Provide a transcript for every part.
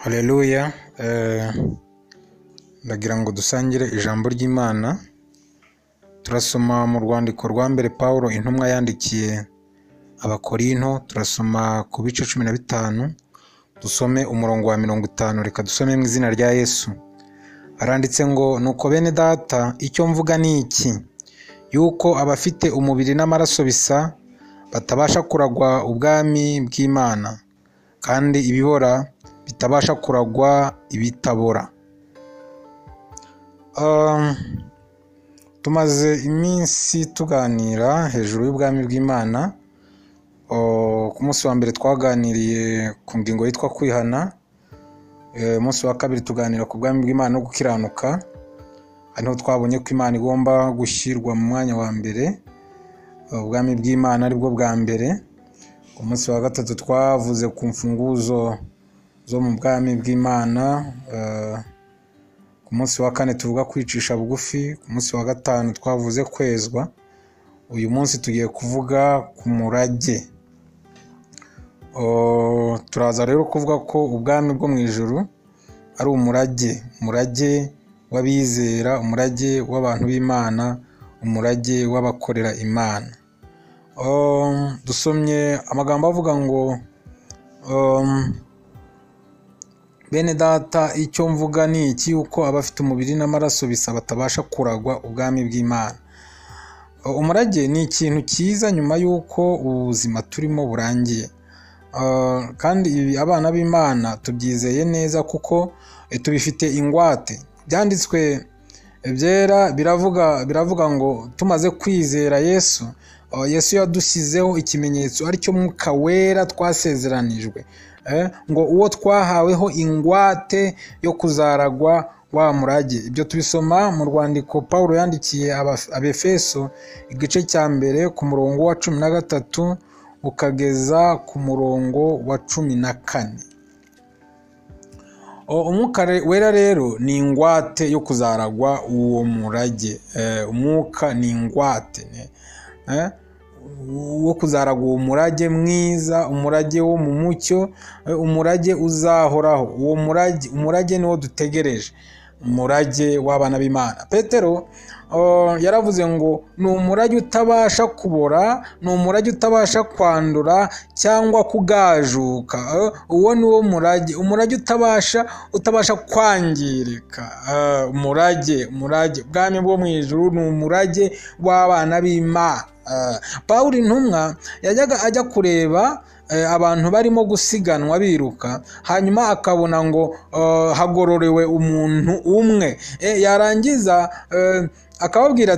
Haleluya. Ndagira ngo dusangire ijambo ry'Imana. Turasoma mu rwandiko rwa mbere Pawulo intumwa yandikiye Abakorinto, turasoma ku bice 15, dusome umurongo wa 50. Reka dusome mu izina rya Yesu. Aranditse ngo, nuko bene data, icyo mvuga ni iki, yuko abafite umubiri n'amaraso bisa batabasha kuragwa ubwami bw'Imana, kandi ibibora bitabasha kuragwa ibitabora. Tumaze iminsi tuganira hejuru y'ubwami bw'Imana. Ku munsi wa mbere twaganiriye ku ngingo yitwa kwihana. Umunsi wa kabiri tuganira ku bwami bw'Imana no gukiranuka. Hano twabonye ko Imana igomba gushyirwa mu mwanya wa mbere, ubwami bw'Imana aribwo bwa mbere. Ku munsi wa gatatu twavuze ku mfunguzo zo mu bwami bw'Imana. Ku munsi wa kane tuvuga kwicisha bugufi. Ku munsi wa gatanu twavuze kwezwa. Uyu munsi tugiye kuvuga ku murage. Turaza rero kuvuga ko ubwami bwo mu ijuru ari umurage w'abizera, umurage w'abantu b'Imana, umurage w'abakorera Imana. Dusomye amagambo avuga ngo, bene data, icyo mvuga ni iki, yuko abafite umubiri n'amaraso bisa batabasha kuragwa ubwami bw'Imana. Umurage ni ikintu cyiza nyuma y'uko ubuzima turimo burangiye, kandi ibi abana b'Imana tubyizeye neza kuko tubifite ingwate. Byanditswe byera biravuga ngo tumaze kwizera Yesu yadushyizeho ikimenyetso aricyo Mwuka Wera twasezeranijwe, ngo uwo twahaweho ingwate yo kuzaragwa wa murage. Ibyo tubisoma mu rwandiko Pawulo yandikiye Abefeso igice cya mbere ku murongo wa 13 ukageza ku murongo wa 14. Umwuka Wera rero ni ingwate yo kuzaragwa uwo murage. Umwuka ni ingwate wo kuzaragwa uwo murage mwiza, umurage wo mu mucyo, umurage uzahoraho. Uwo umurage niwo dutegereje, umurage w'abana b'Imana. Petero yaravuze ngo ni umurage utabasha kubora, ni umurage utabasha kwandura cyangwa kugajuka. Uwo ni wo umurage utabasha kwangirika. Umurage ubwami bwo mu ijuru ni umurage w'abana b'Imana. Pawulo intumwa yajyaga ajya kureba abantu barimo gusiganwa biruka, hanyuma akabona ngo hagororewe umuntu umwe. Yarangiza akabwira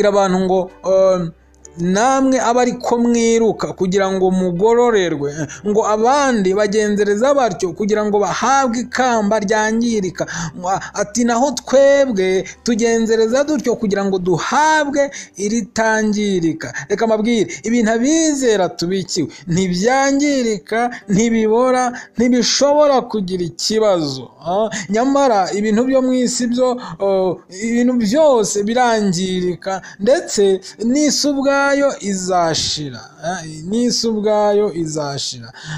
abantu ngo namwe aba ariko mwiruka kugira ngo mugororerwe, ngo abandi bagenzereza batyo kugira ngo bahabwe ikamba ryangirika. Ati naho twebwe tugenzereza dutyo kugira ngo duhabwe iritangirika. Reka mbabwire, ibintu abizera tubikiwe ntibyangirika, ntibibora, ntibishobora kugira ikibazo. Nyamara ibintu byo mu isi byo, ibintu byose birangirika, ndetse n'isi ubwayo izashira.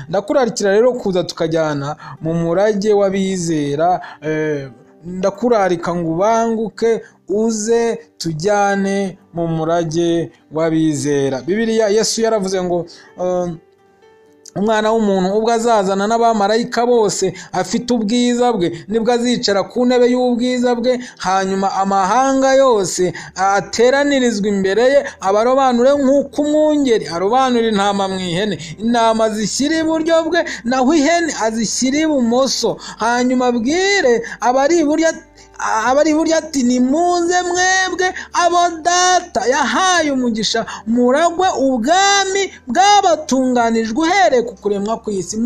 Ndakurarikira rero kuza tukajyana mu murage w'abizera. Ndakurarika ngo ubanguke uze tujyane mu murage w'abizera. Bibiliya, Yesu yaravuze ngo umwana w'umuntu ubwo azazana n'abamarayika bose afite ubwiza bwe, nibwo azicara ku ntebe y'ubwiza bwe, hanyuma amahanga yose ateranirizwa imbere ye, abarobanure nk'uko umwungeri arobanura intama mu ihene. Intama zishyira iburyo bwe, naho ihene azishyira ibumoso. Hanyuma abwire abari iburyo ati, nimuze mwebwe abo data yahaye umugisha, muragwe ubwami bwabatunganijwe uhereye ku kuremwa kw'isi.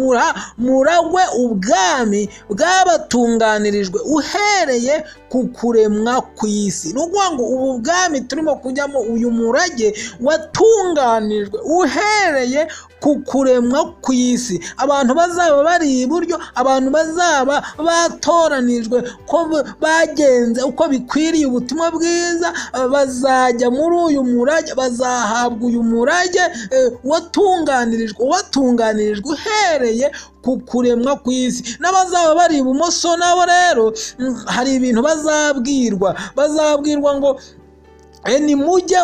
Muragwe ubwami bwabatunganirijwe uhereye ku kuremwa kw'isi. Ni ukuvuga ngo ubu bwami turimo kujyamo, uyu murage watunganijwe uhereye ku kuremwa kw'isi. Abantu bazaba bari iburyo, abantu bazaba batoranijwe ko bagenze uko bikwiriye ubutumwa bwiza bazajya muri uyu murage, bazahabwa uyu murage watunganirijwe uhereye ku kuremwa kw'isi. N'abazaba bari ibumoso nabo rero hari ibintu bazabwirwa ngo nimujye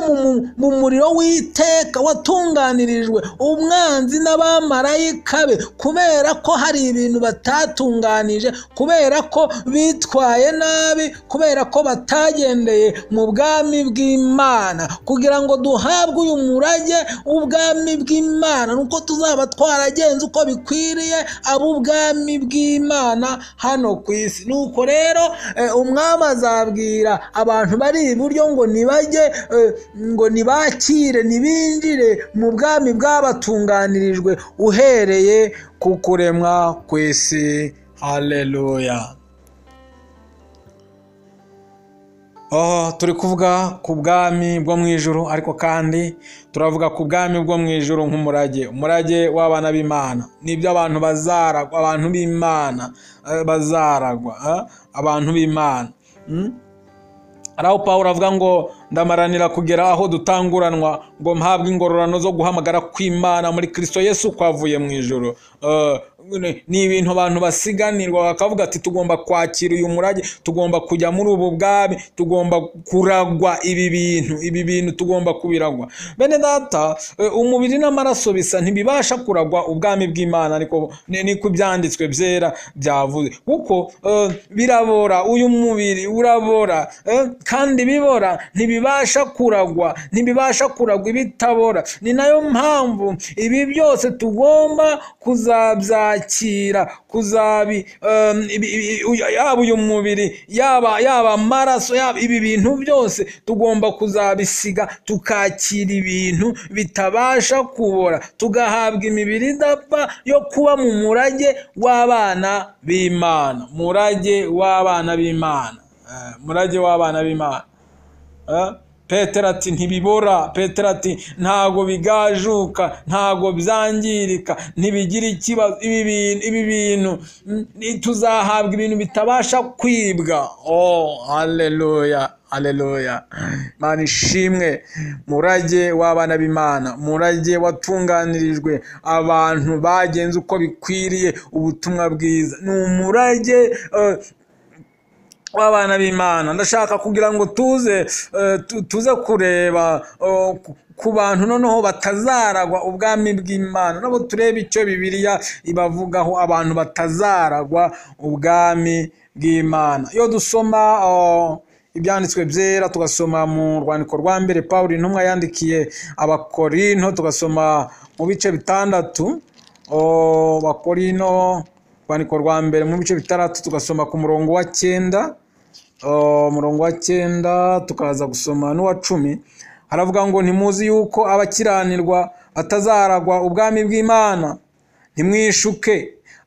mu muriro w'iteka watunganirijwe umwanzi n'abamarayika be, kubera ko hari ibintu batatunganije, kubera ko bitwaye nabi, kubera ko batagendeye mu bwami bw'Imana. Kugira ngo duhabwe uyu murage ubwami bw'Imana, nuko tuzaba twaragenze uko bikwiriye ab'ubwami bw'Imana hano ku isi. Nuko rero umwami azabwira abantu bari iburyo ngo ngo nibakire nibinjire mu bwami bwabatunganirijwe uhereye ku kuremwa kw'isi. Haleluya. Turi kuvuga ku bwami bwo mu ijuru, ariko kandi turavuga ku bwami bwo mu ijuru umurage w'abana b'Imana. Nibyo abantu bazaragwa, abantu b'Imana bazaragwa, abantu b'Imana. Araho Pawulo avuga ngo ndamaranira kugera aho dutanguranwa ngo mpabwe ingororano zo guhamagara kw'Imana muri Kristo Yesu kwavuye mu ijuru. Ni ibintu abantu basiganirwa bakavuga ati tugomba kwakira uyu murage, tugomba kujya muri ubu bwami, tugomba kuragwa ibi bintu tugomba kubiragwa. Bene data, umubiri n'amaraso bisa ntibibasha kuragwa ubwami bw'Imana, ariko niko ibyanditswe byera byavuze, kuko birabora, uyu mubiri urabora, kandi bibora ntibibasha kuragwa ibitabora. Ni nayo mpamvu ibi byose tugomba kuzabyakira, yaba uyu mubiri, yaba amaraso, yaba ibi bintu byose tugomba kuzabisiga, tukakira ibintu bitabasha kubora, tugahabwa imibiri idapfa yo kuba mu murage w'abana b'Imana. Murage w'abana b'Imana. Petero ati ntibibora, Petero ati ntago bigajuka, ntago byangirika, ntibigira ikibazo. Ibi bintu tuzahabwa ibintu bitabasha kwibwa. Haleluya. Imana ishimwe. Murage w'abana b'Imana, murage watunganirijwe abantu bagenze uko bikwiriye ubutumwa bwiza. Ni umurage w'abana b'Imana. Ndashaka kugira ngo tuze kureba ku bantu noneho batazaragwa ubwami bw'Imana, nabo turebe icyo Bibiliya ibavugaho abantu batazaragwa ubwami bw'Imana. Iyo dusoma ibyanditswe byera, tugasoma mu rwandiko rwa mbere Pawulo intumwa yandikiye Abakorinto, tugasoma mu bice 6, Abakorinto rwandiko rwa mbere mu bice 6, tugasoma ku murongo wa 9, tukaza gusoma n'uwa 10. Haravuga ngo ntimuzi yuko abakiranirwa batazaragwa ubwami bw'Imana? Ntimwishuke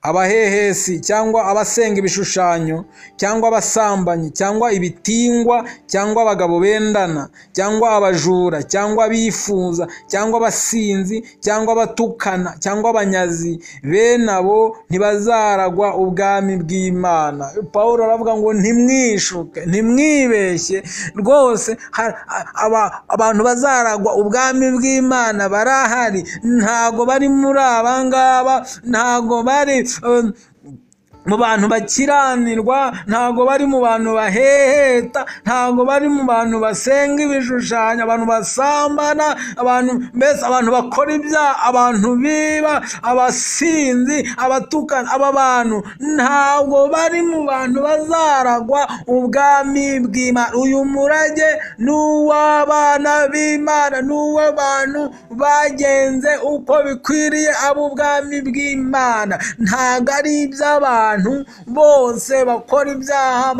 abahehesi cyangwa abasenga ibishushanyo cyangwa abasambanyi cyangwa ibitingwa cyangwa abagabo bendana cyangwa abajura cyangwa abifuza cyangwa abasinzi cyangwa abatukana cyangwa abanyazi, bene abo ntibazaragwa ubwami bw'Imana. Pawulo aravuga ngo ntimwishuke, ntimwibeshye rwose. Abantu bazaragwa ubwami bw'Imana barahari, ntago bari muri abangaba, ntago bari mu bantu bakiranirwa, ntago bari mu bantu baheheta, ntago bari mu bantu basenga ibishushanyo, abantu basambana, abantu bakora ibyaha, abantu biba, abasinzi, abatukana. Aba bantu ntago bari mu bantu bazaragwa ubwami bw'Imana. Uyu murage n'uw'abana b'Imana, n'uw'abantu bagenze uko bikwiriye ab'ubwami bw'Imana. Ntago ari iby'abantu bose bakora ibyaha,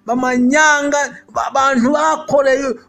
b'amanyanga, abantu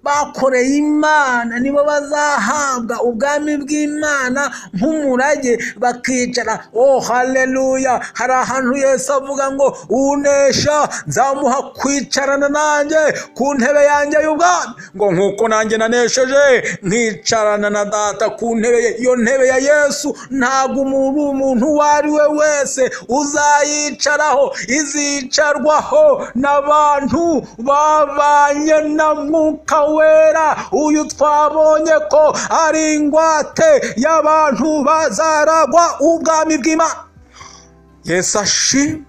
bakoreye Imana nibo bazahabwa ubwami bw'Imana nk'umurage bakicara. Oh haleluya! Hari ahantu Yesu avuga ngo unesha nzamuha kwicarana nanjye ku ntebe yanjye y'ubwami, ngo nk'uko nanjye nanesheje nkicarana na Data ku ntebe ye. Iyo ntebe ya Yesu ntabwo umuntu uwo ari we wese uzayicaraho, izicarwaho n'abantu babanye na Mwuka Wera, uyu twabonye ko ari ingwate y'abantu bazaragwa ubwami bw'Imana. Yesu ashimwe.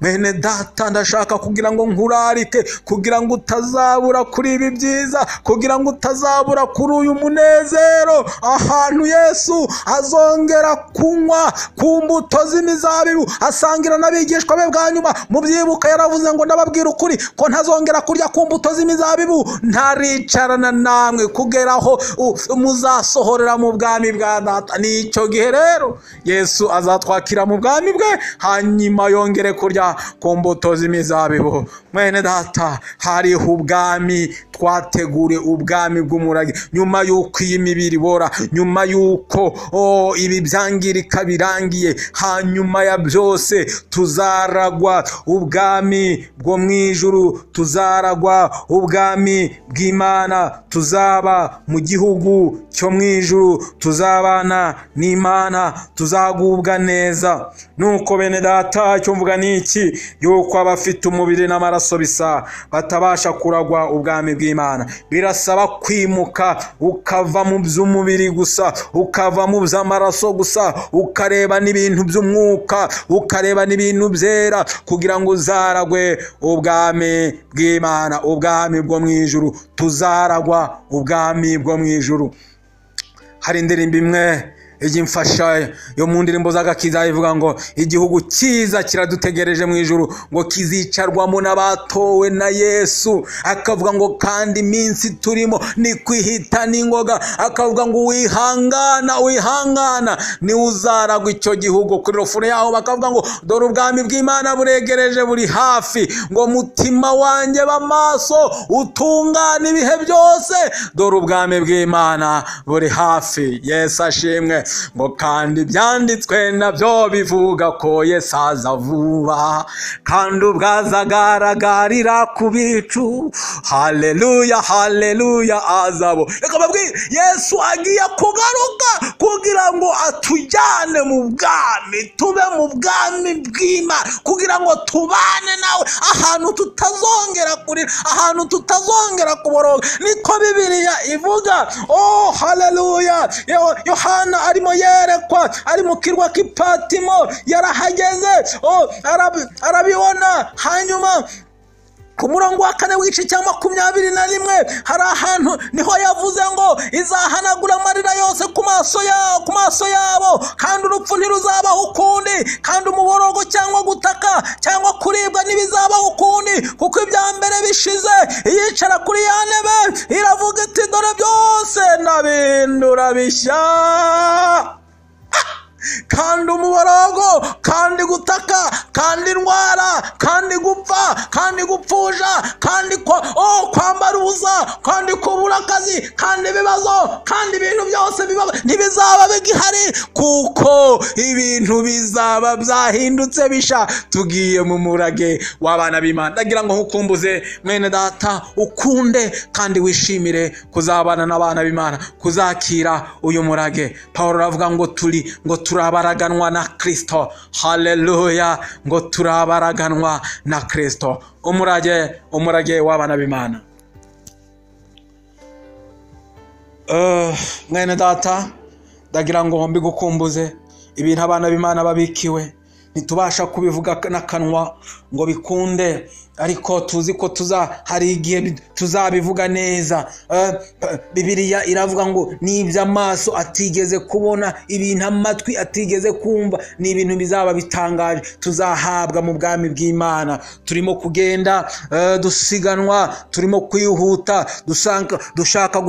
Mwene data, ndashaka kugira ngo nkurarike, kugira ngo utazabura kuri ibi byiza, kugira ngo utazabura kuri uyu munezero, ahantu Yesu azongera kunywa ku mbuto z'imizabibu, asangira n'abigishwa be bwa nyuma. Mubyibuka yaravuze ngo ndababwira ukuri ko ntazongera kurya ku mbuto z'imizabibu, ntaricarana namwe kugeraho muzasohorera mu bwami bwa Data. Nicyo gihe rero Yesu azatwakira mu bwami bwe, hanyuma yongere kurya ku mbuto z'imizabibu. Mwene data, hariho ubwami twategure, ubwami bw'umurage. Nyuma y'uko iyi mibiri ibora, nyuma y'uko ibi byangirika birangiye, hanyuma ya byose tuzaragwa ubwami bwo mu ijuru, tuzaragwa ubwami bw'Imana, tuzaba mu gihugu cyo mu ijuru, tuzabana n'Imana, tuzagubwa neza. Nuko bene data, icyo mvuga ni iki? Yuko abafite umubiri n'amaraso bisa batabasha kuragwa ubwami bw'Imana. Birasaba kwimuka ukava mu by'umubiri gusa, ukava mu by'amaraso gusa, ukareba n'ibintu by'umwuka, ukareba n'ibintu byera, kugira ngo uzaragwe ubwami bw'Imana, ubwami bwo mu ijuru. Tuzaragwa ubwami bwo mu ijuru. Hari indirimbo imwe igimfasha yo mu ndirimbo z'agakiza ivuga ngo igihugu cyiza kiradutegereje mu ijuru, ngo kizicarwamo n'abatowe na Yesu. Akavuga ngo kandi iminsi turimo ni kwihita n'ingoga. Akavuga ngo wihangana ni uzaragwa icyo gihugu. Kuri rofure yaho bakavuga ngo dore ubwami bw'Imana buregereje, buri hafi, ngo mutima wanjye b'amaso utungane ibihe byose, dore ubwami bw'Imana buri hafi. Yesu ashimwe. Ngo kandi byanditswe nabyo bivuga ko Yesu aza vuba, kandi ubwazagaragarira ku bicu. Haleluya, haleluya, azabo. Reka babwire, Yesu agiye kugaruka kugira ngo atujyane mu bwami, tube mu bwami bw'Imana, kugira ngo tubane nawe ahantu tutazongera kurira, ahantu tutazongera kuboroga. Niko Bibiliya ivuga. Oh haleluya! Yohana arimo yerekwa, ari mu kirwa k'Ipatimo, yarahageze, arabibona. Hanyuma ku murongo wa 4 w'igice cya 21 hari ahantu niho yavuze ngo izahanagura amarira yose ku maso yabo, kandi urupfu ntiruzabaho ukundi, kandi umuborogo cyangwa gutaka cyangwa kuribwa ntibizabaho ukundi, kuko ibya mbere bishize. Yicara kuri ya ntebe iravuga iti dore byose ndabindura bishya. Kandi umuborogo, kandi gutaka, kandi indwara, kandi gupfa, kandi gupfuja, kandi kwambara ubusa, kandi kubura akazi, kandi ibibazo, kandi ibintu byose ntibizaba bigihari, kuko ibintu bizaba byahindutse bisha. Tugiye mu murage w'abana b'Imana. Ndagira ngo nkukumbuze mwene data, ukunde kandi wishimire kuzabana n'abana b'Imana, kuzakira uyu murage. Paulo aravuga ngo turabaraganwa na Kristo. Haleluya, ngo turabaraganwa na Kristo. Umurage w'abana b'Imana. Mwene data, ndagira ngo mbigukumbuze ibintu abana b'Imana babikiwe. Nitubasha kubivuga n'akanwa ngo bikunde, ariko tuzi ko hari igihe tuzabivuga neza. Bibiliya iravuga ngo n'iby'amaso atigeze kubona, ibintu amatwi atigeze kumva, ni ibintu bizaba bitangaje tuzahabwa mu bwami bw'Imana. Turimo kugenda dusiganwa, turimo kwihuta, dushaka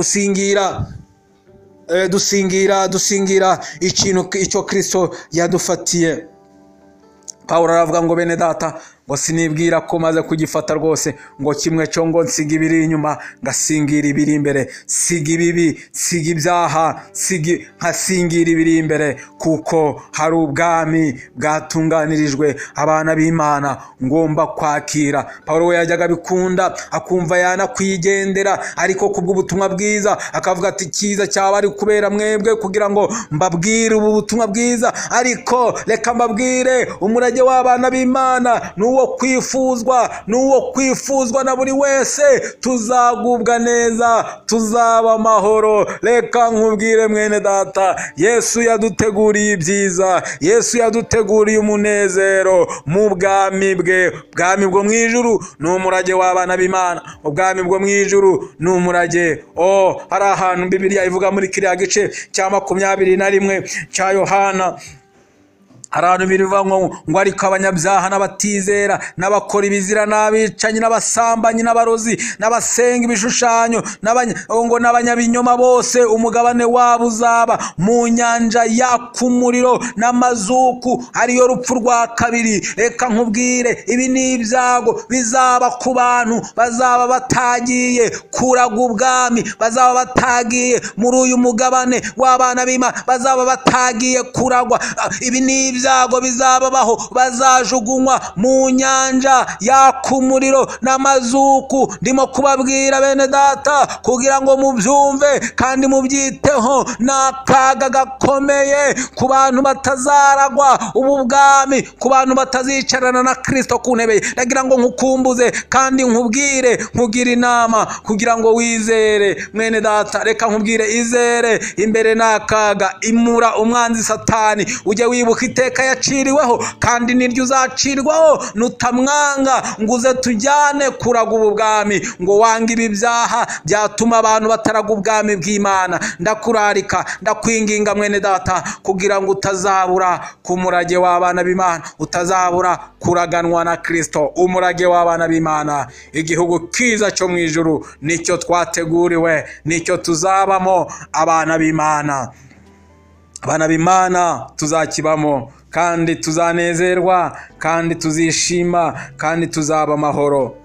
dusingira ikintu icyo Kristo yadufatiye. Paulo aravuga ngo bene data, ngo sinibwira ko maze kugifata rwose ngo kimwe cyo ngo nsiga ibiri inyuma ngasingira ibiri imbere, siga ibibi, siga ibyaha, nkasingira ibiri imbere, kuko hari ubwami bwatunganirijwe abana b'Imana ngomba kwakira. Pawulo we yajyaga bikunda akumva yanakwigendera, ariko kubw'ubutumwa bwiza akavuga ati cyiza cyaba ari kubera mwebwe kugira ngo mbabwire ubu butumwa bwiza, ariko reka mbabwire umurage w'abana b'Imana n'uwo kwifuzwa na buri wese. Tuzagubwa neza, tuzaba amahoro. Reka nkubwire mwene data, Yesu yaduteguriye ibyiza, Yesu yaduteguriye umunezero mu bwami bwe. Ubwami bwo mu ijuru ni umurage w'abana b'Imana, ubwami bwo mu ijuru ni umurage. Hari ahantu Bibiliya ivuga muri kiriya gice cya 21 cya Yohana, abantu biriva ngo ariko abanyabyaha n'abatizera n'abakora ibizira n'abicanyi n'abasambanyi n'abarozi n'abasenga ibishushanyo ngo n'abanyabinyoma bose umugabane wabo uzaba mu nyanja yaka umuriro n'amazuku, ariyo rupfu rwa kabiri. Reka nkubwire, ibi ni ibyago bizaba ku bantu bazaba batagiye kuraga ubwami, bazaba batagiye muri uyu mugabane w'abana b'Imana, bazaba batagiye kuragwa. Ibi ni ibyago bizababaho, bazajugunywa mu nyanja yaka umuriro n'amazuku. Ndimo kubabwira bene data kugira ngo mubyumve kandi mubyiteho. N'akaga gakomeye ku bantu batazaragwa ubu bwami, ku bantu batazicarana na Kristo ku ntebe. Ndagira ngo nkukumbuze kandi nkubwire inama kugira ngo wizere mwene data. Reka nkubwire, izere imbere n'akaga, imura umwanzi Satani, ujye wibuka iteka yaciriweho kandi niryo uzacirwaho nutamwanga ngo uze tujyane kuraga ubu bwami, ngo wange ibi byaha byatuma abantu bataraga ubwami bw'Imana. Ndakurarika, ndakwinginga mwene data kugira ngo utazabura ku murage w'abana b'Imana, utazabura kuraganwa na Kristo, umurage w'abana b'Imana. Igihugu kiza cyo mu ijuru nicyo twateguriwe, nicyo tuzabamo abana b'Imana. Abana b'Imana tuzakibamo kandi tuzanezerwa kandi tuzishima kandi tuzaba amahoro.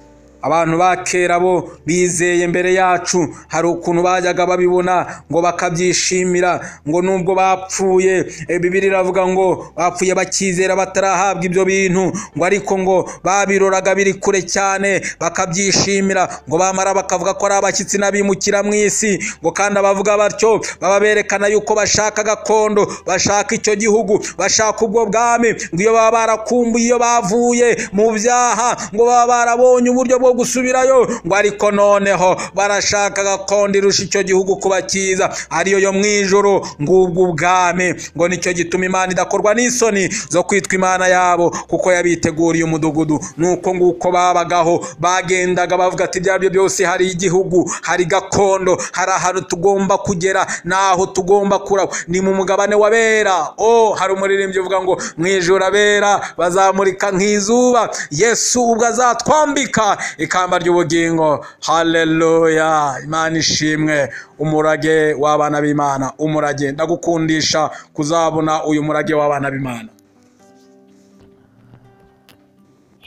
Abantu ba kera bo bizeye mbere yacu, hari ukuntu bajyaga babibona ngo bakabyishimira, ngo nubwo bapfuye, Bibiliya iravuga ngo bapfuye bakizera batarahabwa ibyo bintu, ngo ariko ngo babiroraga biri kure cyane bakabyishimira, ngo bamara bakavuga ko ari abashyitsi n'abimukira mu isi. Ngo kandi abavuga batyo baba berekana yuko bashaka gakondo, bashaka icyo gihugu, bashaka ubwo bwami. Ngo iyo baba barakumbuye, iyo bavuye mu byaha, ngo baba barabonye uburyo bwo gusubirayo, ngo ariko noneho barashaka gakondo irusha icyo gihugu kuba cyiza, ariyo yo mu ijuru. Ngubwo ubwami, ngo nicyo gituma Imana idakorwa n'isoni zo kwitwa Imana yabo, kuko yabiteguriye umudugudu. Nuko nguko babagaho, bagendaga bavuga ati ibyo aribyo byose, hari igihugu, hari gakondo, hari ahantu tugomba kugera, naho tugomba kuraba, ni mu mugabane w'abera. Hari umuririmbyi uvuga ngo mu ijuru abera bazamurika nk'izuba, Yesu ubwo azatwambika ikamba ry'ubugingo. Haleluya, Imana ishimwe. Umurage w'abana b'Imana, umurage. Ndagukundisha kuzabona uyu murage w'abana b'Imana.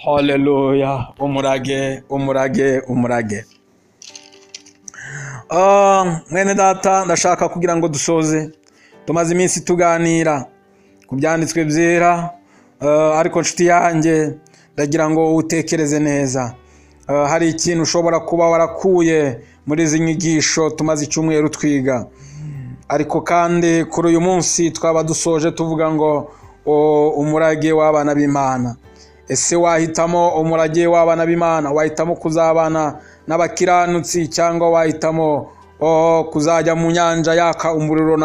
Haleluya, umurage. Mwene data, ndashaka kugira ngo dusoze. Tumaze iminsi tuganira ku byanditswe byera, ariko nshuti yanjye ndagira ngo utekereze neza. Hari ikintu ushobora kuba warakuye muri izi nyigisho tumaze icyumweru twiga, ariko kandi kuri uyu munsi twaba dusoje tuvuga ngo umurage w'abana b'Imana. Ese wahitamo umurage w'abana b'Imana? Wahitamo kuzabana n'abakiranutsi cyangwa wahitamo kuzajya mu nyanja yaka umuriro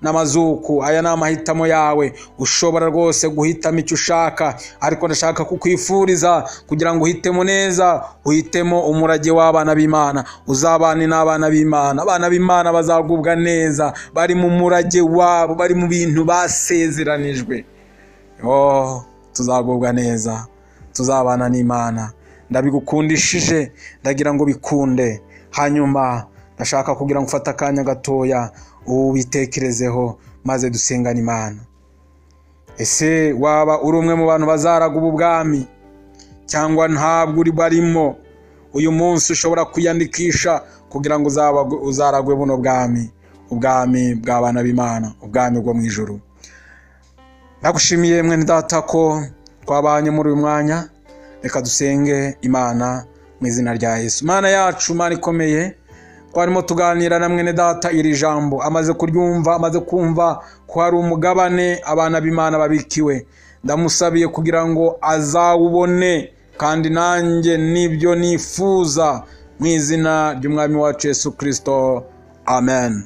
n'amazuku? Aya ni amahitamo yawe. Ushobora rwose guhitamo icyo ushaka, ariko ndashaka kukwifuriza kugira ngo uhitemo neza, uhitemo umurage w'abana b'Imana, uzabane n'abana b'Imana. Abana b'Imana bazagubwa neza, bari mu murage wabo, bari mu bintu basezeranijwe. Tuzagubwa neza, tuzabana n'Imana. Ndabigukundishije, ndagira ngo bikunde. Hanyuma ndashaka kugira ngo ufate akanya gatoya ubitekerezeho, maze dusengane Imana. Ese waba uri umwe mu bantu bazaraga ubu bwami, cyangwa ntabwo uri barimo, uyu munsi ushobora kwiyandikisha kugira ngo uzaragwe buno bwami, ubwami bw'abana b'Imana, ubwami bwo mu ijuru. Ndagushimiye mwene data ko twabanye muri uyu mwanya. Reka dusenge Imana mu izina rya Yesu. Imana yacu, Imana ikomeye, twarimo tuganira na mwene data iri jambo, amaze kuryumva, amaze kumva ko hari umugabane abana b'Imana babikiwe. Ndamusabiye kugira ngo azawubone, kandi nanjye nibyo nifuza, mu izina ry'umwami wacu Yesu Kristo, amen.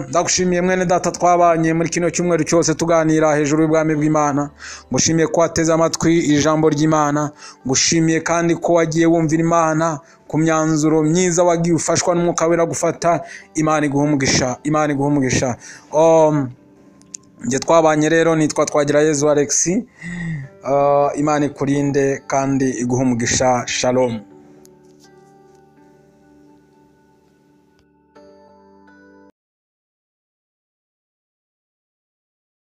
Ndagushimiye mwene data, twabanye muri kino cyumweru cyose tuganira hejuru y'ubwami bw'Imana. Ngushimiye ko wateze amatwi ijambo ry'Imana, ngushimiye kandi ko wagiye wumvira Imana ku myanzuro myiza wagiye ufashwa n'Umwuka Wera gufata. Imana iguhe umugisha, Imana iguhe umugisha. Nge twabanye rero nitwa Twagirayezu Alex. Imana ikurinde kandi iguhe umugisha. Shalom.